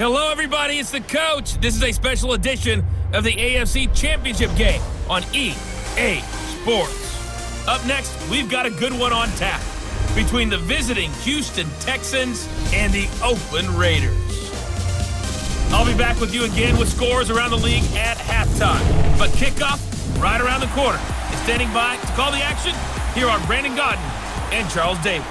Hello, everybody. It's the coach. This is a special edition of the AFC Championship game on EA Sports. Up next, we've got a good one on tap between the visiting Houston Texans and the Oakland Raiders. I'll be back with you again with scores around the league at halftime. But kickoff right around the corner. And standing by to call the action, here are Brandon Gaudin and Charles Davis.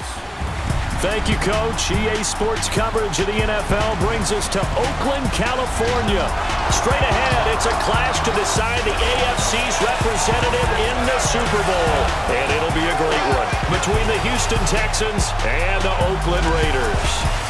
Thank you, Coach. EA Sports coverage of the NFL brings us to Oakland, California. Straight ahead, it's a clash to decide the AFC's representative in the Super Bowl. And it'll be a great one between the Houston Texans and the Oakland Raiders.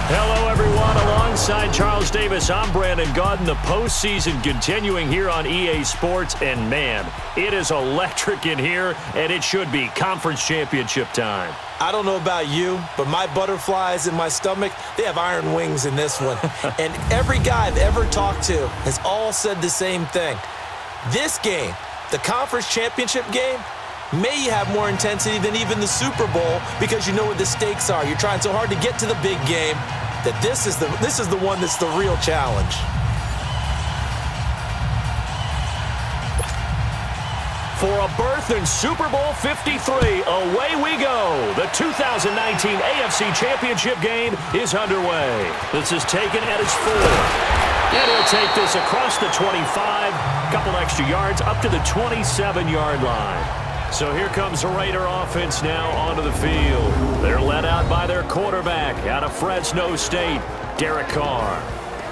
Hello, everyone. Alongside Charles Davis, I'm Brandon Gaudin. The postseason continuing here on EA Sports. And, man, it is electric in here, and it should be conference championship time. I don't know about you, but my butterflies in my stomach, they have iron wings in this one. And every guy I've ever talked to has all said the same thing. This game, the conference championship game, may have more intensity than even the Super Bowl because you know what the stakes are. You're trying so hard to get to the big game that this is the one that's the real challenge. For a berth in Super Bowl 53, away we go. The 2019 AFC Championship game is underway. This is taken at its 4. And he'll take this across the 25, couple extra yards up to the 27-yard line. So here comes the Raider offense now onto the field. They're led out by their quarterback out of Fresno State, Derek Carr.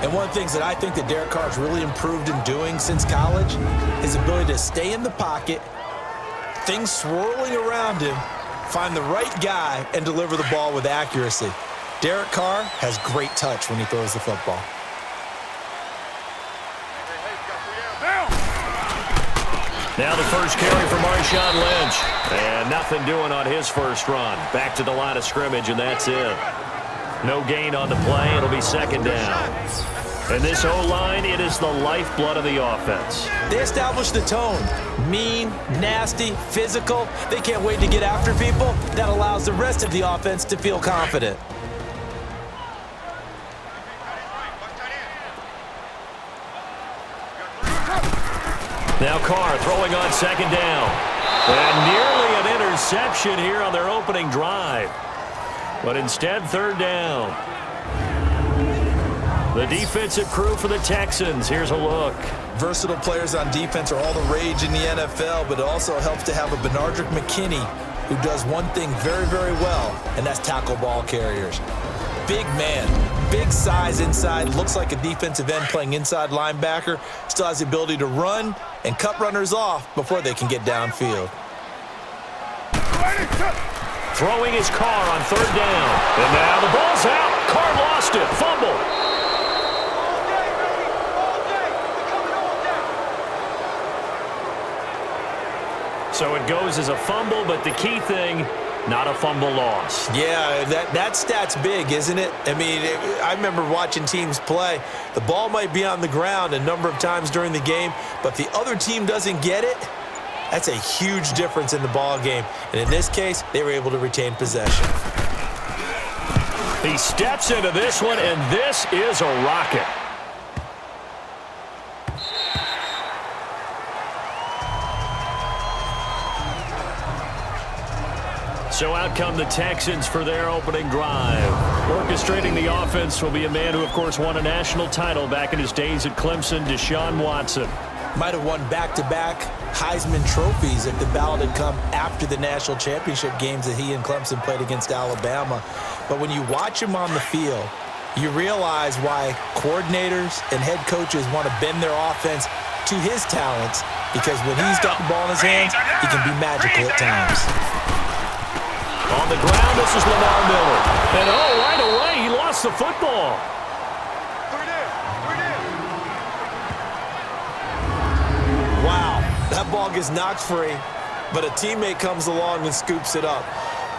And one of the things that I think that Derek Carr's really improved in doing since college, his ability to stay in the pocket, things swirling around him, find the right guy, and deliver the ball with accuracy. Derek Carr has great touch when he throws the football. Now the first carry for Marshawn Lynch. And nothing doing on his first run. Back to the line of scrimmage, and that's it. No gain on the play. It'll be second down. And this O-line, it is the lifeblood of the offense. They established the tone. Mean, nasty, physical. They can't wait to get after people. That allows the rest of the offense to feel confident. Now Carr throwing on second down. And nearly an interception here on their opening drive. But instead, third down. The defensive crew for the Texans. Here's a look. Versatile players on defense are all the rage in the NFL, but it also helps to have a Benardrick McKinney who does one thing very, very well, and that's tackle ball carriers. Big man, big size inside, looks like a defensive end playing inside linebacker, still has the ability to run and cut runners off before they can get downfield. Throwing his Carr on third down. And now the ball's out. Carr lost it. Fumble. So it goes as a fumble, but the key thing, not a fumble loss. Yeah, that stat's big, isn't it? I mean, I remember watching teams play. The ball might be on the ground a number of times during the game, but if the other team doesn't get it, that's a huge difference in the ball game. And in this case, they were able to retain possession. He steps into this one, and this is a rocket. So out come the Texans for their opening drive. Orchestrating the offense will be a man who, of course, won a national title back in his days at Clemson, Deshaun Watson. Might have won back-to-back Heisman trophies if the ballot had come after the national championship games that he and Clemson played against Alabama. But when you watch him on the field, you realize why coordinators and head coaches want to bend their offense to his talents, because when he's got the ball in his hands, he can be magical at times. On the ground, this is Lamar Miller. And right away, he lost the football. Wow, that ball gets knocked free, but a teammate comes along and scoops it up.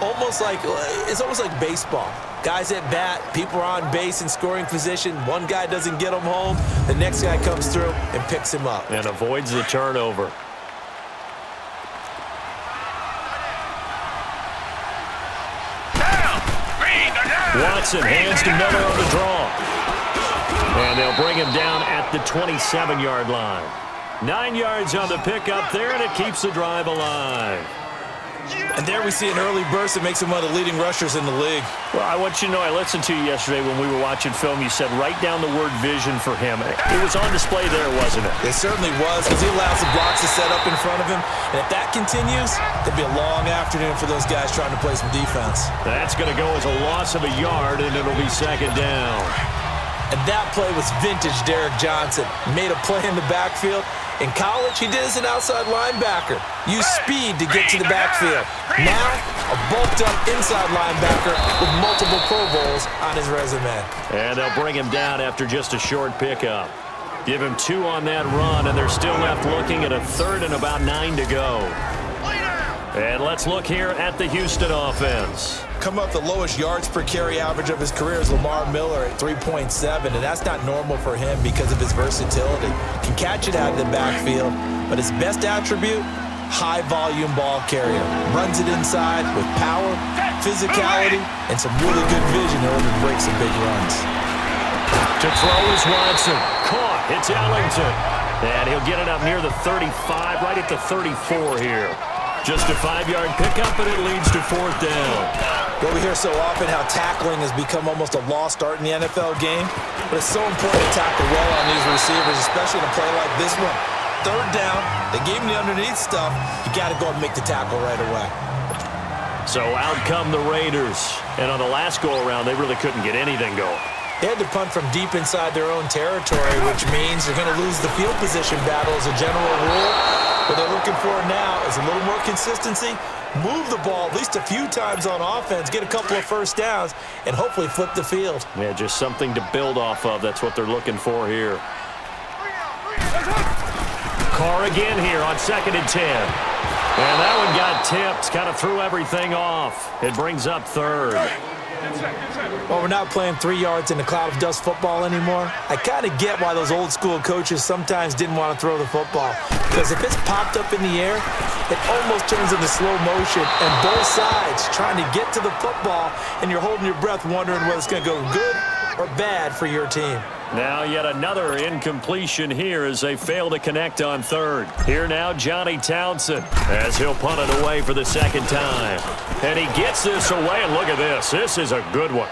It's almost like baseball. Guys at bat, people are on base in scoring position. One guy doesn't get him home. The next guy comes through and picks him up. And avoids the turnover. Watson hands to Miller on the draw. And they'll bring him down at the 27-yard line. 9 yards on the pickup there, and it keeps the drive alive. And there we see an early burst that makes him one of the leading rushers in the league. Well, I want you to know, I listened to you yesterday when we were watching film. You said write down the word vision for him. It was on display there, wasn't it? It certainly was, because he allows the blocks to set up in front of him. And if that continues, it'll be a long afternoon for those guys trying to play some defense. That's going to go as a loss of a yard, and it'll be second down. And that play was vintage Derek Johnson. Made a play in the backfield. In college, he did as an outside linebacker. Used speed to get to the backfield. Now, a bulked-up inside linebacker with multiple Pro Bowls on his resume. And they'll bring him down after just a short pickup. Give him 2 on that run, and they're still left looking at a third and about 9 to go. And let's look here at the Houston offense. Come up the lowest yards per carry average of his career is Lamar Miller at 3.7, and that's not normal for him because of his versatility. Can catch it out of the backfield, but his best attribute, high-volume ball carrier. Runs it inside with power, physicality, and some really good vision in order to break some big runs. To throw is Watson. Caught. It's Ellington. And he'll get it up near the 35, right at the 34 here. Just a 5-yard pickup, and it leads to 4th down. Well, we hear so often how tackling has become almost a lost art in the NFL game, but it's so important to tackle well on these receivers, especially in a play like this one. 3rd down, they gave him the underneath stuff. You got to go and make the tackle right away. So out come the Raiders, and on the last go-around, they really couldn't get anything going. They had to punt from deep inside their own territory, which means they're going to lose the field position battle as a general rule. What they're looking for now is a little more consistency, move the ball at least a few times on offense, get a couple of first downs, and hopefully flip the field. Yeah, just something to build off of. That's what they're looking for here. Carr again here on 2nd and 10. And that one got tipped, kind of threw everything off. It brings up 3rd. Well, we're not playing 3 yards in a cloud of dust football anymore. I kind of get why those old school coaches sometimes didn't want to throw the football. Because if it's popped up in the air, it almost turns into slow motion. And both sides trying to get to the football, and you're holding your breath wondering whether it's going to go good or bad for your team. Now yet another incompletion here as they fail to connect on 3rd. Here now Johnny Townsend as he'll punt it away for the 2nd time. And he gets this away, and look at this. This is a good one.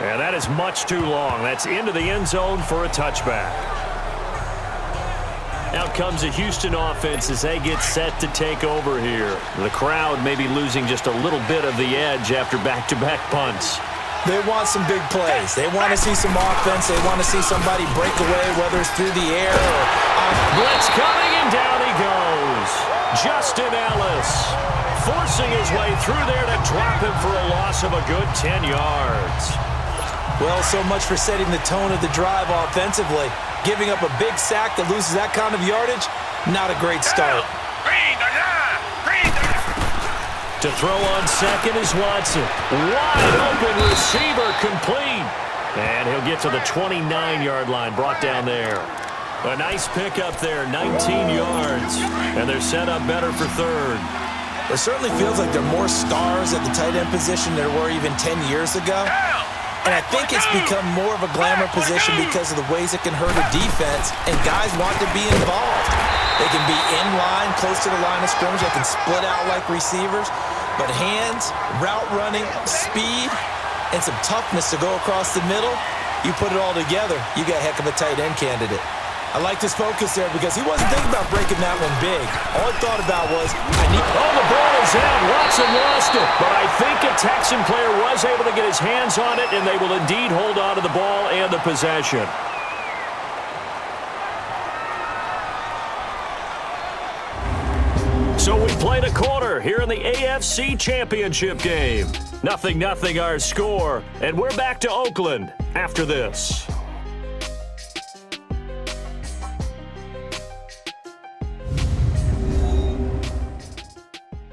And that is much too long. That's into the end zone for a touchback. Out comes the Houston offense as they get set to take over here. The crowd may be losing just a little bit of the edge after back-to-back punts. They want some big plays. They want to see some offense. They want to see somebody break away, whether it's through the air or blitz coming, and down he goes. Justin Ellis forcing his way through there to drop him for a loss of a good 10 yards. Well, so much for setting the tone of the drive offensively. Giving up a big sack that loses that kind of yardage, not a great start. To throw on 2nd is Watson. Wide open receiver complete. And he'll get to the 29-yard line, brought down there. A nice pickup there, 19 yards. And they're set up better for 3rd. It certainly feels like there are more stars at the tight end position than there were even 10 years ago. And I think it's become more of a glamour position because of the ways it can hurt a defense, and guys want to be involved. They can be in line, close to the line of scrimmage. They can split out like receivers. But hands, route running, speed, and some toughness to go across the middle, you put it all together, you got a heck of a tight end candidate. I like this focus there because he wasn't thinking about breaking that one big. All he thought about was, oh, the ball is out. Watson lost it. But I think a Texan player was able to get his hands on it, and they will indeed hold on to the ball and the possession. So we played a quarter here in the AFC Championship game. 0-0 our score, and we're back to Oakland after this.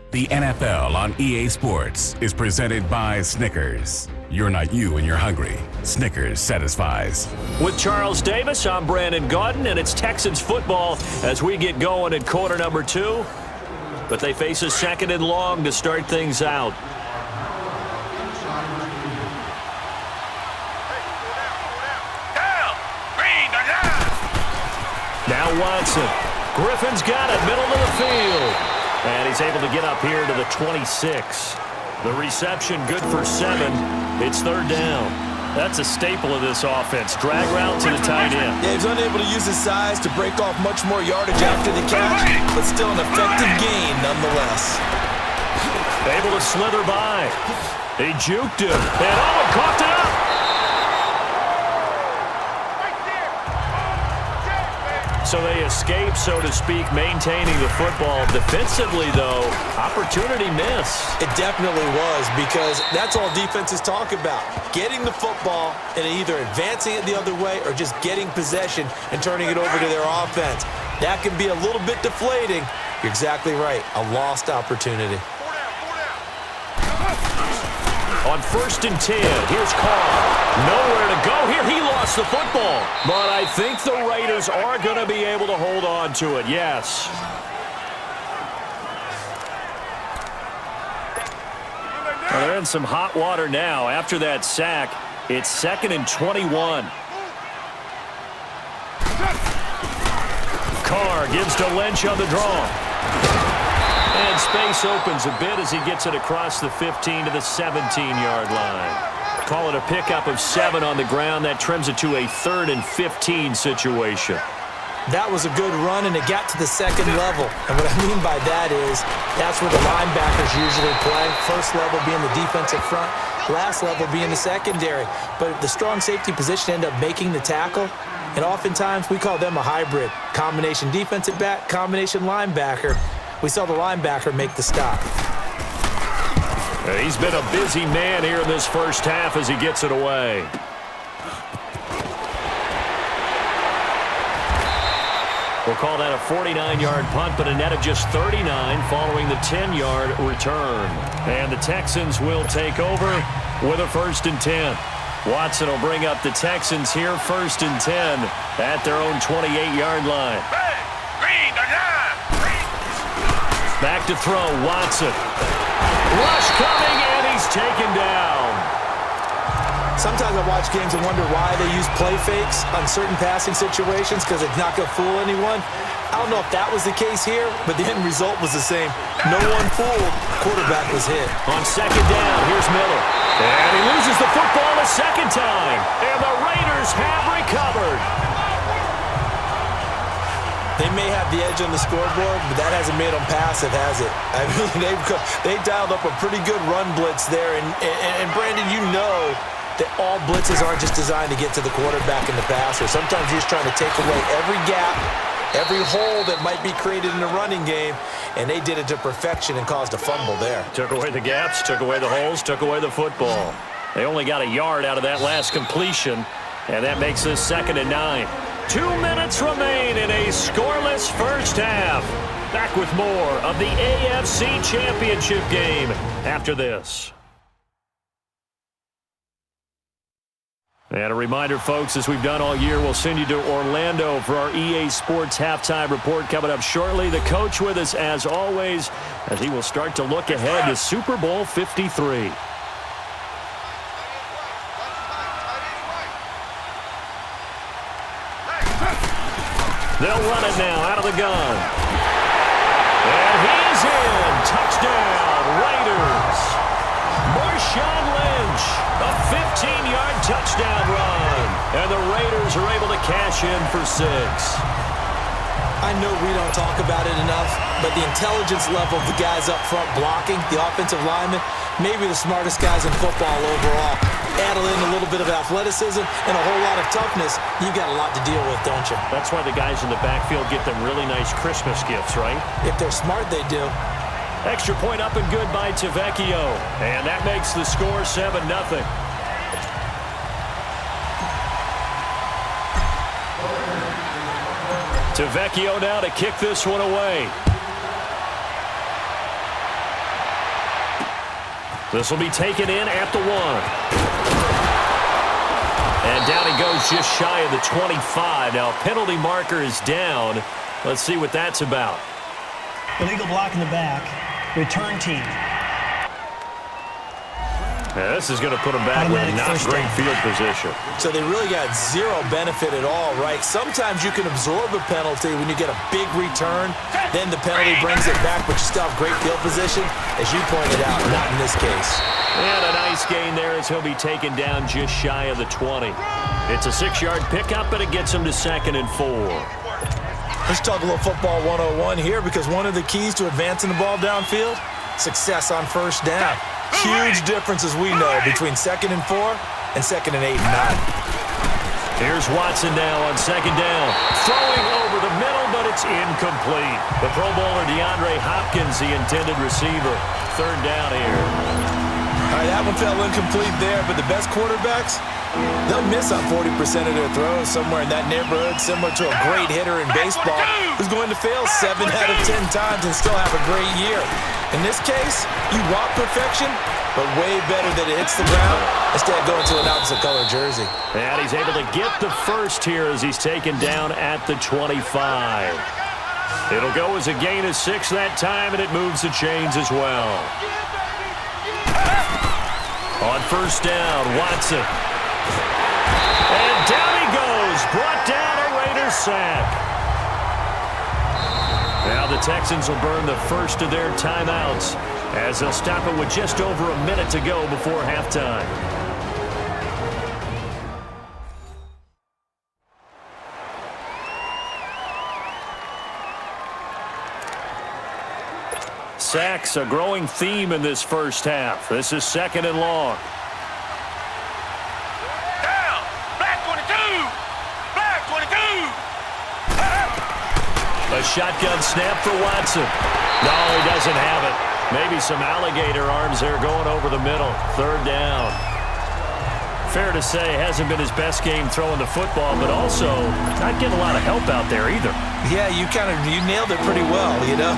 The NFL on EA Sports is presented by Snickers. You're not you when you're hungry. Snickers satisfies. With Charles Davis, I'm Brandon Gaudin, and it's Texans football as we get going in quarter number 2. But they face a 2nd and long to start things out. Watson. Griffin's got it, middle of the field. And he's able to get up here to the 26. The reception good for 7. It's third down. That's a staple of this offense. Drag route to the tight end. Yeah, he's unable to use his size to break off much more yardage after the catch, but still an effective gain nonetheless. Able to slither by. He juked him. And oh, coughed it up. So they escape, so to speak, maintaining the football. Defensively, though, opportunity miss. It definitely was, because that's all defenses talk about. Getting the football and either advancing it the other way or just getting possession and turning it over to their offense. That can be a little bit deflating. You're exactly right. A lost opportunity. On 1st and 10, here's Carr. Nowhere to go here. He lost the football. But I think the Raiders are going to be able to hold on to it, yes. Well, they're in some hot water now. After that sack, it's 2nd and 21. Carr gives to Lynch on the draw. And space opens a bit as he gets it across the 15 to the 17-yard line. Call it a pickup of 7 on the ground. That trims it to a 3rd and 15 situation. That was a good run, and it got to the second level. And what I mean by that is that's where the linebackers usually play. First level being the defensive front, last level being the secondary. But the strong safety position ended up making the tackle. And oftentimes we call them a hybrid. Combination defensive back, combination linebacker. We saw the linebacker make the stop. He's been a busy man here in this first half as he gets it away. We'll call that a 49-yard punt, but a net of just 39 following the 10-yard return. And the Texans will take over with a 1st and 10. Watson will bring up the Texans here, 1st and 10 at their own 28-yard line. Back to throw, Watson. Rush coming, and he's taken down. Sometimes I watch games and wonder why they use play fakes on certain passing situations, because it's not going to fool anyone. I don't know if that was the case here, but the end result was the same. No one fooled. Quarterback was hit. On 2nd down, here's Miller. And he loses the football a second time. And the Raiders have recovered. They may have the edge on the scoreboard, but that hasn't made them passive, has it? I mean, they dialed up a pretty good run blitz there. And Brandon, you know that all blitzes aren't just designed to get to the quarterback and the passer. Sometimes you're just trying to take away every gap, every hole that might be created in the running game, and they did it to perfection and caused a fumble there. Took away the gaps, took away the holes, took away the football. They only got a yard out of that last completion, and that makes this 2nd and 9. 2 minutes remain in a scoreless first half. Back with more of the AFC Championship game after this. And a reminder, folks, as we've done all year, we'll send you to Orlando for our EA Sports Halftime Report coming up shortly. The coach with us, as always, as he will start to look ahead to Super Bowl 53. They'll run it now out of the gun. And he's in. Touchdown, Raiders. Marshawn Lynch, a 15-yard touchdown run. And the Raiders are able to cash in for 6. I know we don't talk about it enough, but the intelligence level of the guys up front blocking, the offensive linemen, maybe the smartest guys in football overall. Add in a little bit of athleticism and a whole lot of toughness, you've got a lot to deal with, don't you? That's why the guys in the backfield get them really nice Christmas gifts, right? If they're smart, they do. Extra point up and good by Tavecchio. And that makes the score 7-0. Tavecchio now to kick this one away. This will be taken in at the 1. And down he goes just shy of the 25. Now penalty marker is down. Let's see what that's about. Illegal block in the back. Return team. Yeah, this is going to put them back with not great field position. So they really got zero benefit at all, right? Sometimes you can absorb a penalty when you get a big return. Then the penalty brings it back, but you still have great field position. As you pointed out, not in this case. And a nice gain there as he'll be taken down just shy of the 20. It's a 6-yard pickup, but it gets him to 2nd and 4. Let's talk a little football 101 here, because one of the keys to advancing the ball downfield, success on first down. Huge difference, as we know, between 2nd and 4 and 2nd and 8 and 9. Here's Watson now on 2nd down. Throwing over the middle, but it's incomplete. The Pro Bowler DeAndre Hopkins, the intended receiver. 3rd down here. All right, that one fell incomplete there, but the best quarterbacks, they'll miss on 40% of their throws, somewhere in that neighborhood, similar to a great hitter in baseball who's going to fail 7 out of 10 times and still have a great year. In this case, you want perfection, but way better that it hits the ground instead of going to an opposite-color jersey. And he's able to get the first here as he's taken down at the 25. It'll go as a gain of 6 that time, and it moves the chains as well. On 1st down, Watson. And down he goes. Brought down, a Raiders sack. Now the Texans will burn the first of their timeouts as they'll stop it with just over a minute to go before halftime. Sacks, a growing theme in this first half. This is 2nd and long. Down! Black 22! Black 22! A shotgun snap for Watson. No, he doesn't have it. Maybe some alligator arms there going over the middle. 3rd down. Fair to say, hasn't been his best game throwing the football, but also not getting a lot of help out there either. Yeah, you nailed it pretty well, you know.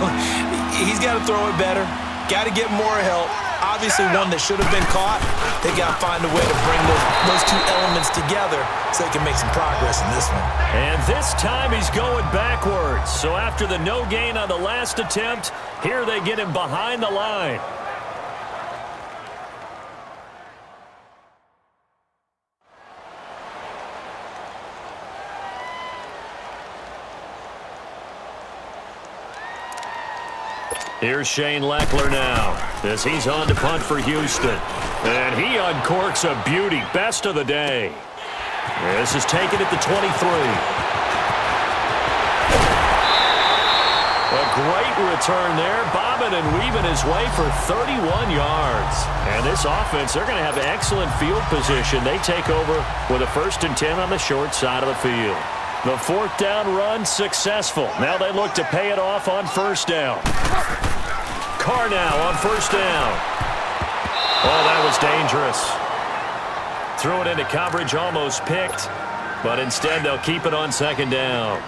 He's got to throw it better. Got to get more help. Obviously, one that should have been caught. They got to find a way to bring those two elements together so they can make some progress in this one. And this time he's going backwards. So after the no gain on the last attempt, here they get him behind the line. Here's Shane Leckler now as he's on to punt for Houston. And he uncorks a beauty. Best of the day. This is taken at the 23. A great return there. Bobbing and weaving his way for 31 yards. And this offense, they're going to have excellent field position. They take over with a 1st and 10 on the short side of the field. The 4th down run successful. Now they look to pay it off on 1st down. Carr now on 1st down. Oh, that was dangerous. Threw it into coverage, almost picked, but instead they'll keep it on 2nd down.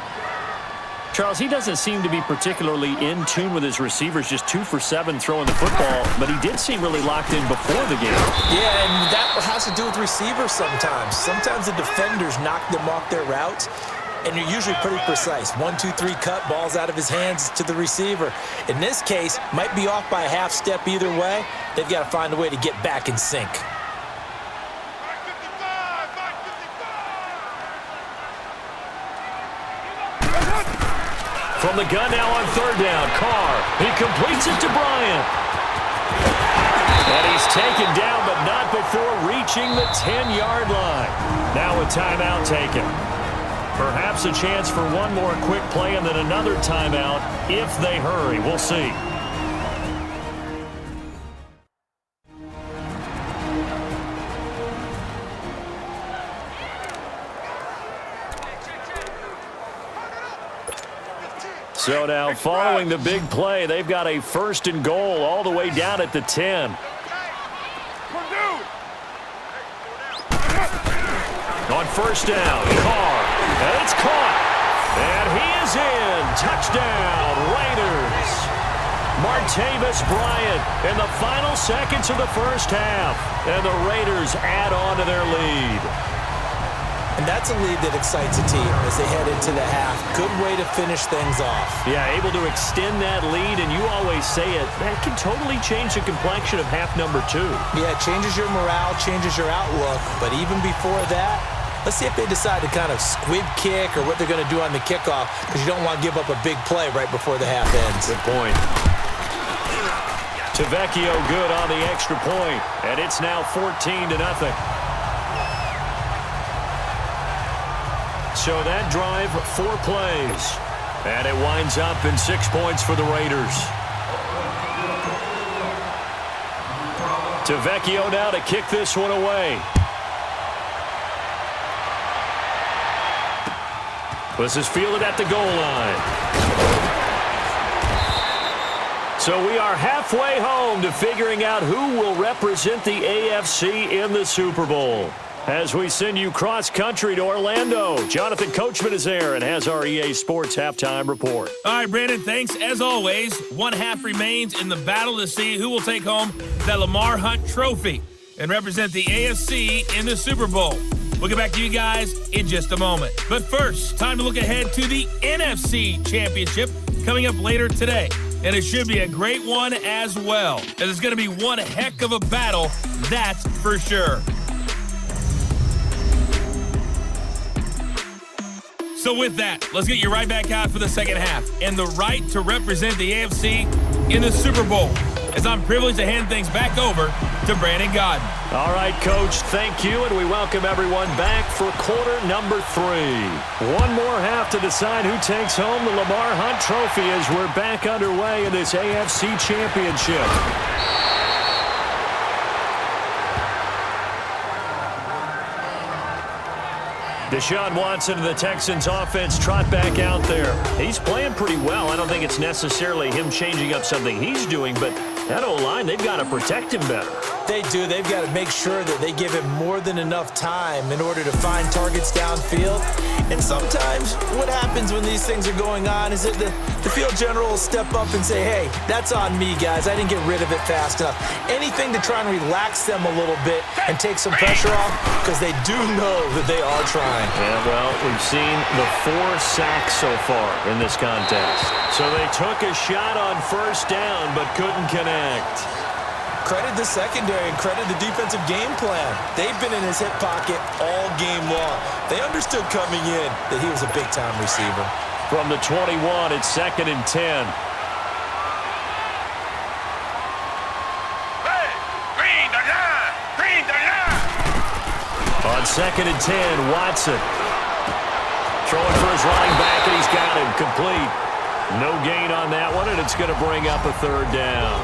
Charles, he doesn't seem to be particularly in tune with his receivers, just 2 for 7 throwing the football, but he did seem really locked in before the game. Yeah, and that has to do with receivers sometimes. Sometimes the defenders knock them off their routes, and you're usually pretty precise. 1, 2, 3 cut, balls out of his hands to the receiver. In this case, might be off by a half step either way. They've got to find a way to get back in sync. From the gun now on 3rd down, Carr. He completes it to Bryant. And he's taken down, but not before reaching the 10-yard line. Now a timeout taken. Perhaps a chance for one more quick play and then another timeout if they hurry. We'll see. So now following the big play, they've got a 1st and goal all the way down at the 10. On 1st down, Carr. And it's caught. And he is in. Touchdown, Raiders. Martavis Bryant in the final seconds of the first half. And the Raiders add on to their lead. And that's a lead that excites a team as they head into the half. Good way to finish things off. Yeah, able to extend that lead, and you always say it, that can totally change the complexion of half number 2. Yeah, it changes your morale, changes your outlook. But even before that, let's see if they decide to kind of squib kick or what they're going to do on the kickoff, because you don't want to give up a big play right before the half ends. Good point. Tavecchio good on the extra point, and it's now 14-0. So that drive, 4 plays. And it winds up in 6 points for the Raiders. Tavecchio now to kick this one away. This is fielded at the goal line. So we are halfway home to figuring out who will represent the AFC in the Super Bowl. As we send you cross-country to Orlando, Jonathan Coachman is there and has our EA Sports halftime report. All right, Brandon, thanks as always. One half remains in the battle to see who will take home the Lamar Hunt Trophy and represent the AFC in the Super Bowl. We'll get back to you guys in just a moment. But first, time to look ahead to the NFC Championship coming up later today. And it should be a great one as well, as it's going to be one heck of a battle, that's for sure. So with that, let's get you right back out for the second half and the right to represent the AFC in the Super Bowl, as I'm privileged to hand things back over to Brandon Godden. All right, Coach, thank you, and we welcome everyone back for quarter number 3. One more half to decide who takes home the Lamar Hunt Trophy as we're back underway in this AFC Championship. Deshaun Watson and the Texans offense trot back out there. He's playing pretty well. I don't think it's necessarily him changing up something he's doing, but that O-line, they've got to protect him better. They do. They've got to make sure that they give him more than enough time in order to find targets downfield. And sometimes what happens when these things are going on is that the field general will step up and say, hey, that's on me, guys. I didn't get rid of it fast enough. Anything to try and relax them a little bit and take some pressure off, because they do know that they are trying. Yeah, well, we've seen the 4 sacks so far in this contest. So they took a shot on first down but couldn't connect. Credit the secondary and credit the defensive game plan. They've been in his hip pocket all game long. They understood coming in that he was a big-time receiver. From the 21, it's 2nd and 10. Hey, green the line! Green the line! On 2nd and 10, Watson. Throwing for his running back, and he's got him complete. No gain on that one, and it's going to bring up a 3rd down.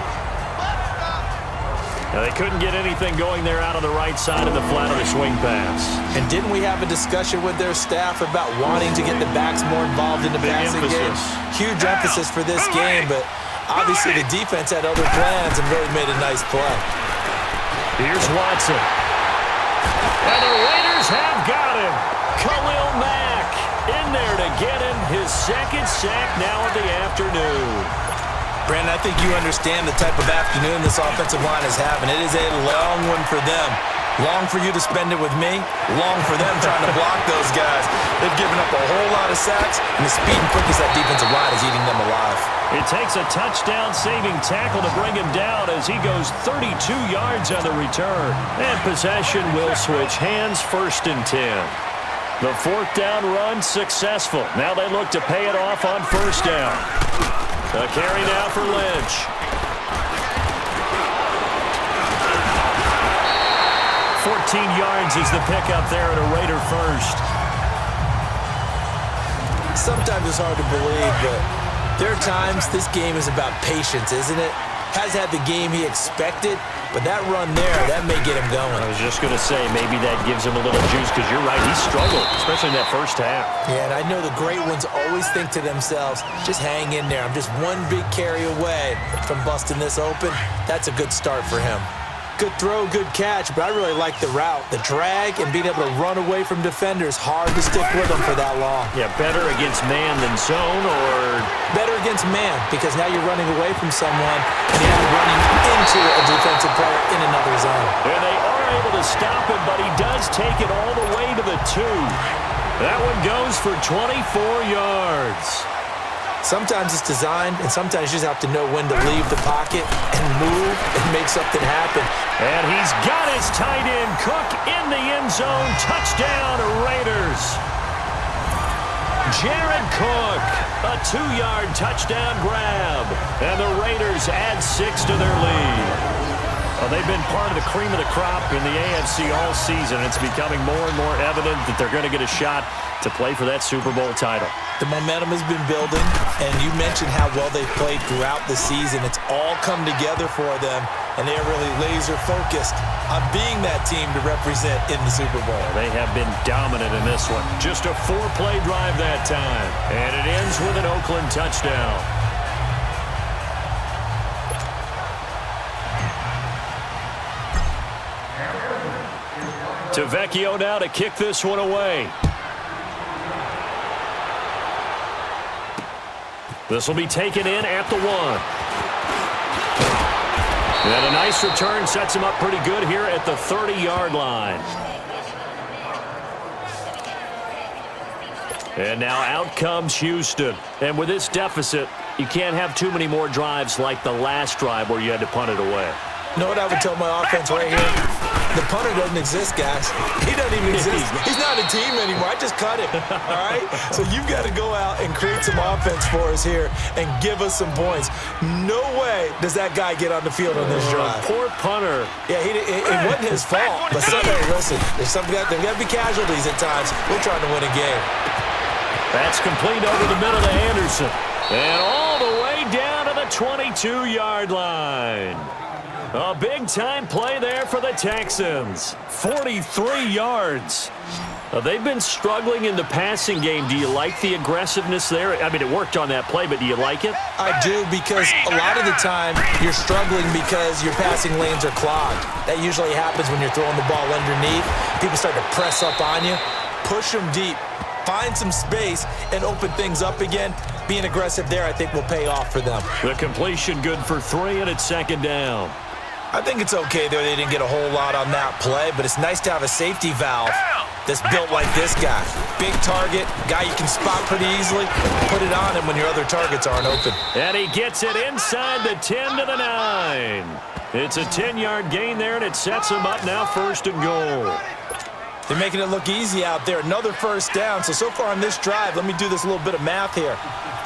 Now, they couldn't get anything going there out on the right side of the flat on the swing pass. And didn't we have a discussion with their staff about wanting to get the backs more involved in the passing game? Huge emphasis for this game, but obviously the defense had other plans and really made a nice play. Here's Watson. And the Raiders have got him. Khalil Mack in there to get him his 2nd sack now of the afternoon. Brandon, I think you understand the type of afternoon this offensive line is having. It is a long one for them. Long for you to spend it with me. Long for them trying to block those guys. They've given up a whole lot of sacks, and the speed and quickness of that defensive line is eating them alive. It takes a touchdown-saving tackle to bring him down as he goes 32 yards on the return. And possession will switch hands, 1st and 10. The 4th down run successful. Now they look to pay it off on 1st down. A carry now for Lynch. 14 yards is the pickup there at a Raider 1st. Sometimes it's hard to believe, but there are times this game is about patience, isn't it? Has had the game he expected, but that run there, that may get him going. I was just going to say, maybe that gives him a little juice, because you're right, he struggled, especially in that first half. Yeah, and I know the great ones always think to themselves, just hang in there. I'm just one big carry away from busting this open. That's a good start for him. Good throw, good catch, but I really like the route. The drag and being able to run away from defenders, hard to stick with them for that long. Yeah, better against man than zone, or? Better against man, because now you're running away from someone and you're running into a defensive player in another zone. There they are able to stop him, but he does take it all the way to the 2. That one goes for 24 yards. Sometimes it's designed, and sometimes you just have to know when to leave the pocket and move and make something happen. And he's got his tight end, Cook, in the end zone. Touchdown, Raiders. Jared Cook, a 2-yard touchdown grab. And the Raiders add 6 to their lead. Well, they've been part of the cream of the crop in the AFC all season. It's becoming more and more evident that they're going to get a shot to play for that Super Bowl title. The momentum has been building, and you mentioned how well they've played throughout the season. It's all come together for them, and they're really laser-focused on being that team to represent in the Super Bowl. They have been dominant in this one. Just a 4-play drive that time, and it ends with an Oakland touchdown. Tavecchio now to kick this one away. This will be taken in at the 1. And a nice return sets him up pretty good here at the 30-yard line. And now out comes Houston. And with this deficit, you can't have too many more drives like the last drive where you had to punt it away. You know what I would tell my offense right here? The punter doesn't exist, guys. He doesn't even exist. He's not a team anymore. I just cut him, all right? So you've got to go out and create some offense for us here and give us some points. No way does that guy get on the field on this drive. Poor punter. Yeah, it wasn't his fault. But listen, there's got to be casualties at times. We're trying to win a game. That's complete over the middle to Anderson. And all the way down to the 22-yard line. A big-time play there for the Texans. 43 yards. They've been struggling in the passing game. Do you like the aggressiveness there? I mean, it worked on that play, but do you like it? I do, because a lot of the time you're struggling because your passing lanes are clogged. That usually happens when you're throwing the ball underneath. People start to press up on you. Push them deep. Find some space and open things up again. Being aggressive there, I think, will pay off for them. The completion good for 3, and it's second down. I think it's okay there. They didn't get a whole lot on that play, but it's nice to have a safety valve that's built like this guy. Big target, guy you can spot pretty easily. Put it on him when your other targets aren't open. And he gets it inside the 10 to the 9. It's a 10-yard gain there, and it sets him up now 1st and goal. They're making it look easy out there. Another first down. So far on this drive, let me do this little bit of math here.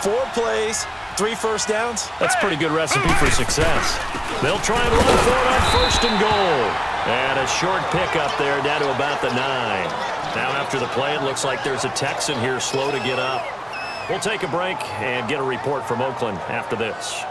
4 plays, 3 first downs. That's a pretty good recipe for success. They'll try and run for it on 1st and goal. And a short pickup there down to about the 9. Now after the play, it looks like there's a Texan here slow to get up. We'll take a break and get a report from Oakland after this.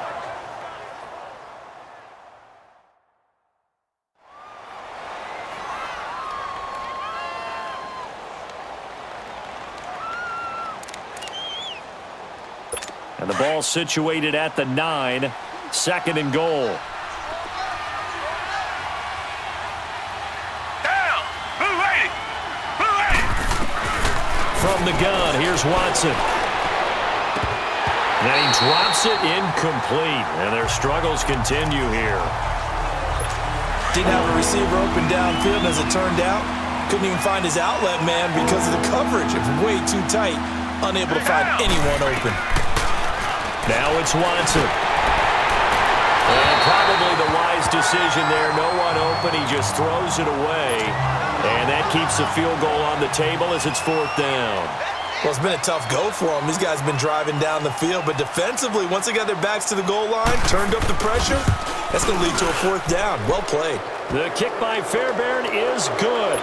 And the ball situated at the 9, 2nd and goal. Down. Move ready. Move ready. From the gun, here's Watson. And he drops it incomplete. And their struggles continue here. Didn't have a receiver open downfield, as it turned out. Couldn't even find his outlet man because of the coverage. It was way too tight. Unable to find anyone open. Now it's Watson. And probably the wise decision there. No one open. He just throws it away. And that keeps the field goal on the table as it's 4th down. Well, it's been a tough go for them. These guys have been driving down the field. But defensively, once they got their backs to the goal line, turned up the pressure, that's going to lead to a 4th down. Well played. The kick by Fairbairn is good.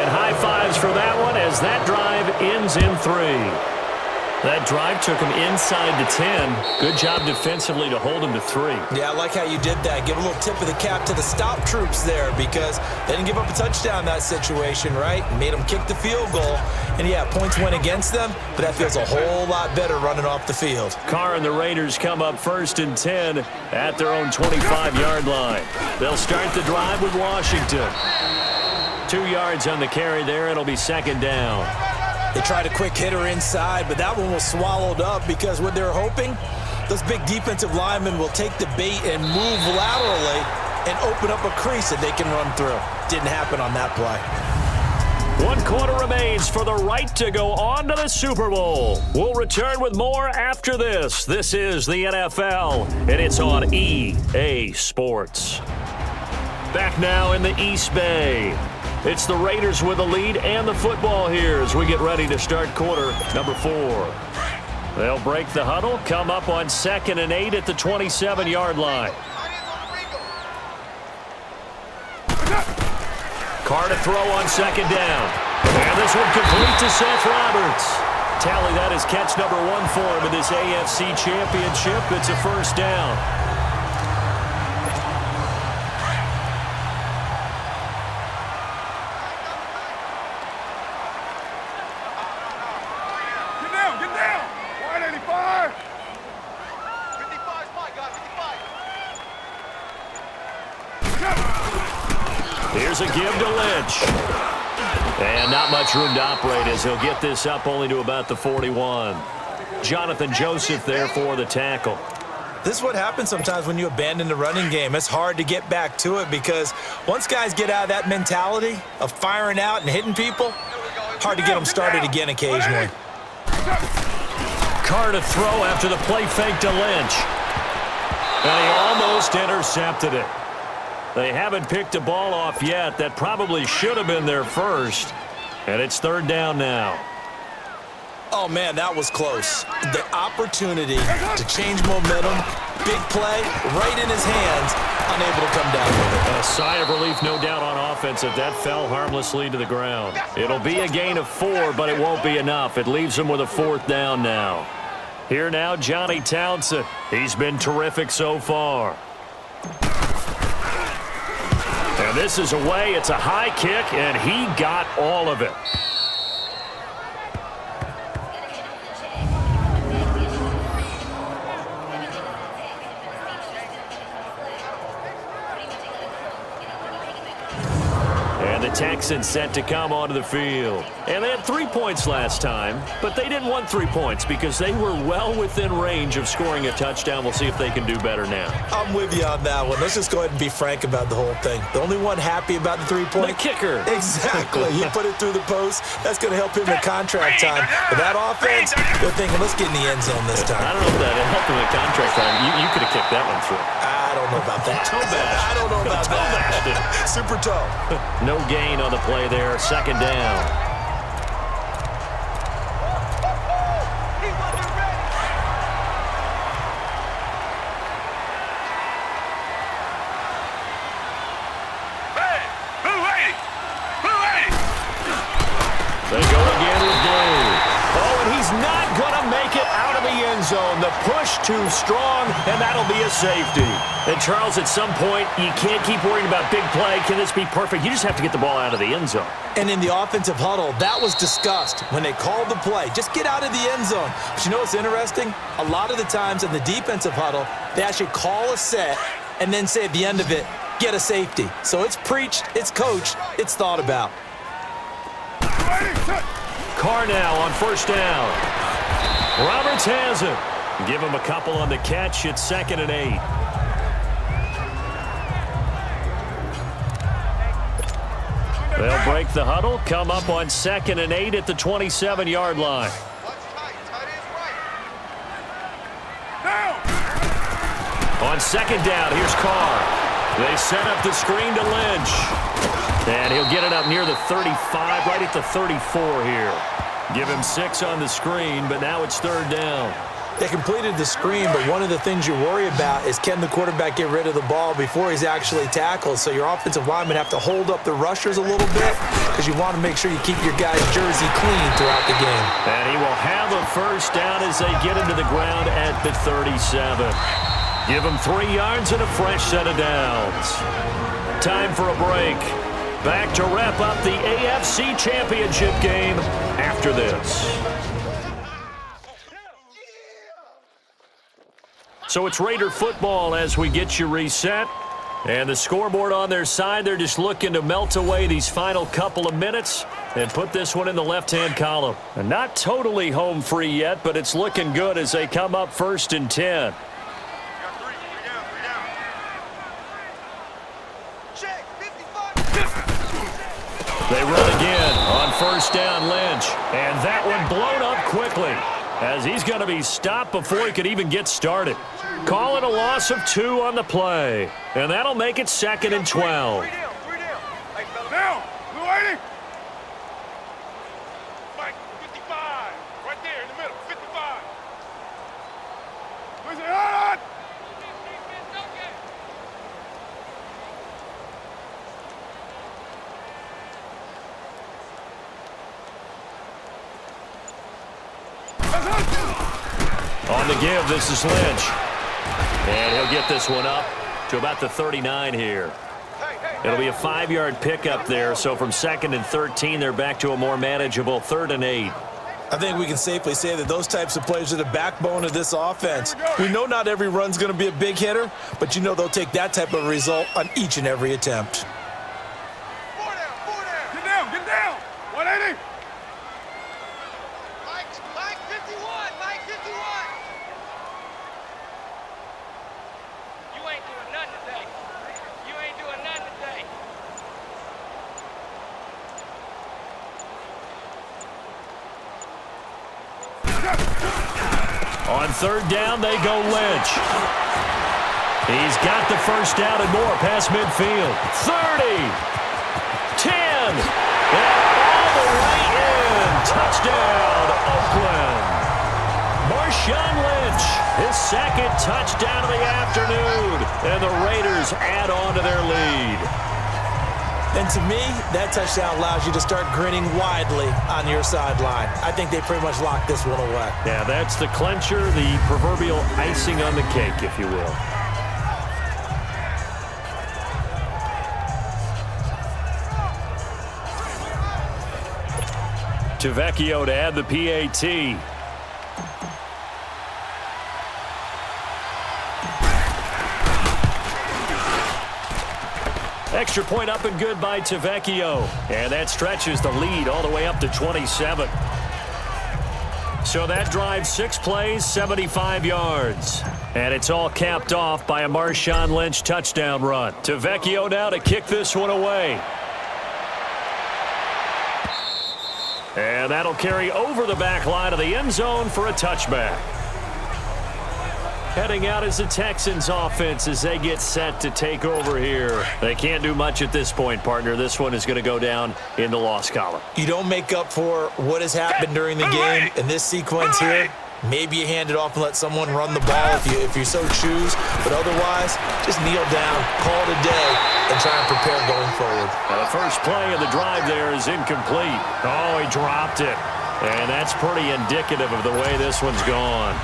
And high fives for that one as that drive ends in 3. That drive took him inside the 10. Good job defensively to hold him to 3. Yeah, I like how you did that. Give a little tip of the cap to the stop troops there, because they didn't give up a touchdown in that situation, right? Made them kick the field goal. And yeah, points went against them, but that feels a whole lot better running off the field. Carr and the Raiders come up 1st and 10 at their own 25-yard line. They'll start the drive with Washington. 2 yards on the carry there. It'll be 2nd down. They tried a quick hitter inside, but that one was swallowed up because what they're hoping, those big defensive linemen will take the bait and move laterally and open up a crease that they can run through. Didn't happen on that play. 1 quarter remains for the right to go on to the Super Bowl. We'll return with more after this. This is the NFL, and it's on EA Sports. Back now in the East Bay. It's the Raiders with the lead and the football here as we get ready to start quarter number 4. They'll break the huddle, come up on 2nd and 8 at the 27-yard line. Carr to throw on 2nd down. And this one complete to Seth Roberts. Tally that is catch number 1 for him in this AFC Championship. It's a first down. Get down! 185! 55's my guy, 55. Here's a give to Lynch. And not much room to operate as he'll get this up only to about the 41. Jonathan Joseph there for the tackle. This is what happens sometimes when you abandon the running game. It's hard to get back to it because once guys get out of that mentality of firing out and hitting people, hard to get them started again occasionally. Carr to throw after the play fake to Lynch. And he almost intercepted it. They haven't picked a ball off yet. That probably should have been their first. And it's 3rd down now. Oh, man, that was close. The opportunity to change momentum, big play, right in his hands, unable to come down with it. A sigh of relief, no doubt, on offense if that fell harmlessly to the ground. It'll be a gain of 4, but it won't be enough. It leaves them with a 4th down now. Here now, Johnny Townsend. He's been terrific so far. And this is away. It's a high kick, and he got all of it. And the Texans set to come onto the field. And they had 3 points last time, but they didn't want 3 points because they were well within range of scoring a touchdown. We'll see if they can do better now. I'm with you on that one. Let's just go ahead and be frank about the whole thing. The only one happy about the 3-point? The kicker. Exactly. He put it through the post. That's going to help him in contract time. But that offense, they're thinking, let's get in the end zone this time. I don't know if that helped him in contract time. You could have kicked that one through. I don't know about that. Toe bash. I don't know about that. Super toe. No gain on the play there. 2nd down. They go again with Blue. Oh, and he's not going to make it out of the end zone. The push too strong, and that'll be a safety. And, Charles, at some point, you can't keep worrying about big play. Can this be perfect? You just have to get the ball out of the end zone. And in the offensive huddle, that was discussed when they called the play. Just get out of the end zone. But you know what's interesting? A lot of the times in the defensive huddle, they actually call a set and then say at the end of it, get a safety. So it's preached, it's coached, it's thought about. Carr now on 1st down. Roberts has it. Give him a couple on the catch. It's 2nd and 8. They'll break the huddle, come up on 2nd and 8 at the 27-yard line. On 2nd down, here's Carr. They set up the screen to Lynch. And he'll get it up near the 35, right at the 34 here. Give him 6 on the screen, but now it's 3rd down. They completed the screen, but one of the things you worry about is can the quarterback get rid of the ball before he's actually tackled? So your offensive linemen have to hold up the rushers a little bit because you want to make sure you keep your guy's jersey clean throughout the game. And he will have a first down as they get him to the ground at the 37. Give him 3 yards and a fresh set of downs. Time for a break. Back to wrap up the AFC Championship game after this. So it's Raider football as we get you reset. And the scoreboard on their side, they're just looking to melt away these final couple of minutes and put this one in the left-hand column. And not totally home free yet, but it's looking good as they come up 1st and 10. They run again on first down, Lynch. And that one blown up quickly as he's going to be stopped before he could even get started. Call it a loss of 2 on the play. And that'll make it 2nd and 12. 3 down. 3 down. Hey, fellas. Down. Blue 80. Mike, 55. Right there in the middle. 55. Where's it at? On the give, this is Lynch. And he'll get this one up to about the 39 here. It'll be a 5-yard pickup there, so from 2nd and 13, they're back to a more manageable 3rd and 8. I think we can safely say that those types of plays are the backbone of this offense. We know not every run's going to be a big hitter, but you know they'll take that type of result on each and every attempt. 4 down. 4 down. Get down. Get down. 180. Mike 51. Mike 51. You ain't doing nothing today. You ain't doing nothing today. On 3rd down, they go Lynch. He's got the first down and more past midfield. 30, 10, and all the way in. Touchdown, Oakland. Marshawn Lynch, his 2nd touchdown of the afternoon, and the Raiders add on to their lead. And to me, that touchdown allows you to start grinning widely on your sideline. I think they pretty much locked this one away. Yeah, that's the clincher, the proverbial icing on the cake, if you will. Tavecchio to add the PAT. Extra point up and good by Tavecchio. And that stretches the lead all the way up to 27. So that drives 6 plays, 75 yards. And it's all capped off by a Marshawn Lynch touchdown run. Tavecchio now to kick this one away. And that'll carry over the back line of the end zone for a touchback. Heading out is the Texans offense as they get set to take over here. They can't do much at this point, partner. This one is going to go down in the loss column. You don't make up for what has happened during the game in this sequence here. Maybe you hand it off and let someone run the ball if you so choose. But otherwise, just kneel down, call it a day, and try and prepare going forward. Now the first play of the drive there is incomplete. Oh, he dropped it. And that's pretty indicative of the way this one's gone.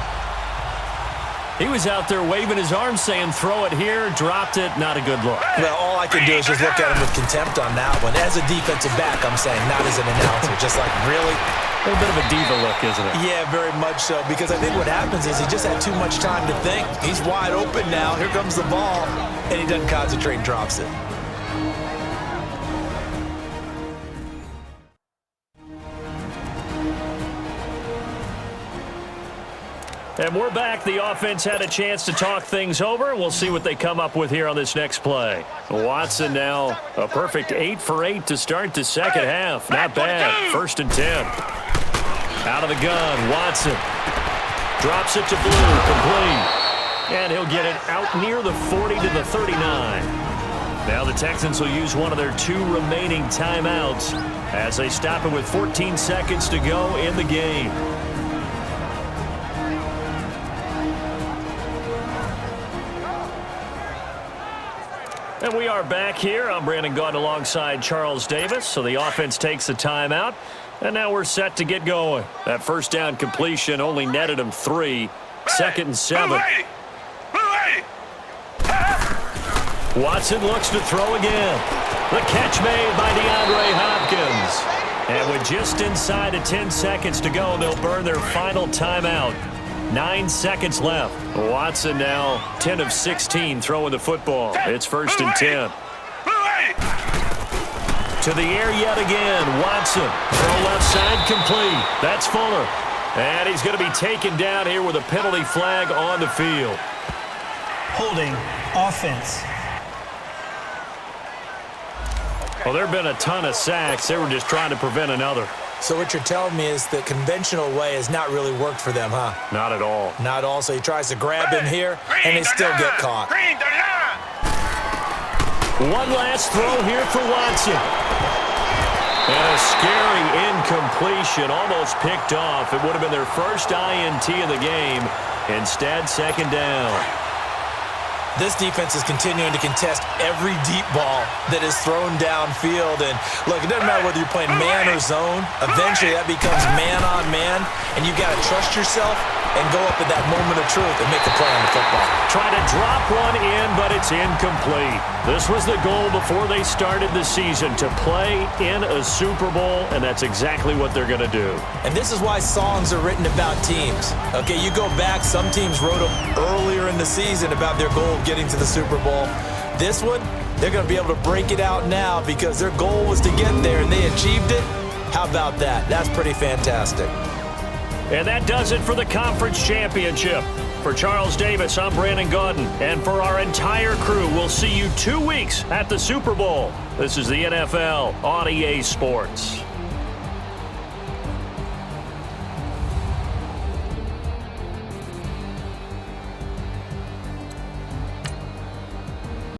He was out there waving his arms saying, throw it here, dropped it, not a good look. Well, all I can do is just look at him with contempt on that one. As a defensive back, I'm saying, not as an announcer. Just like, really? A little bit of a diva look, isn't it? Yeah, very much so, because I think what happens is he just had too much time to think. He's wide open now. Here comes the ball, and he doesn't concentrate and drops it. And we're back. The offense had a chance to talk things over. We'll see what they come up with here on this next play. Watson now a perfect 8 for 8 to start the second half. Not bad. 1st and 10. Out of the gun, Watson. Drops it to Blue, complete. And he'll get it out near the 40 to the 39. Now the Texans will use one of their 2 remaining timeouts as they stop it with 14 seconds to go in the game. And we are back here. I'm Brandon Gaudin alongside Charles Davis. So the offense takes the timeout. And now we're set to get going. That first down completion only netted him 3. 2nd and 7. Watson looks to throw again. The catch made by DeAndre Hopkins. And with just inside of 10 seconds to go, they'll burn their final timeout. 9 seconds left. Watson now 10 of 16 throwing the football. It's 1st and 10. To the air yet again. Watson. Throw left side complete. That's Fuller. And he's going to be taken down here with a penalty flag on the field. Holding offense. Well, there have been a ton of sacks. They were just trying to prevent another. So what you're telling me is the conventional way has not really worked for them, huh? Not at all. Not all. So he tries to grab him here, and they still get caught. Green the line. One last throw here for Watson. And a scary incompletion, almost picked off. It would have been their first INT of the game. Instead, second down. This defense is continuing to contest every deep ball that is thrown downfield. And, look, it doesn't matter whether you're playing man or zone. Eventually, that becomes man-on-man, and you got to trust yourself and go up at that moment of truth and make the play on the football. Try to drop one in, but it's incomplete. This was the goal before they started the season, to play in a Super Bowl, and that's exactly what they're going to do. And this is why songs are written about teams. Okay, you go back, some teams wrote them earlier in the season about their goal of getting to the Super Bowl. This one, they're going to be able to break it out now because their goal was to get there, and they achieved it. How about that? That's pretty fantastic. And that does it for the conference championship. For Charles Davis, I'm Brandon Gaudin. And for our entire crew, we'll see you 2 weeks at the Super Bowl. This is the NFL on EA Sports.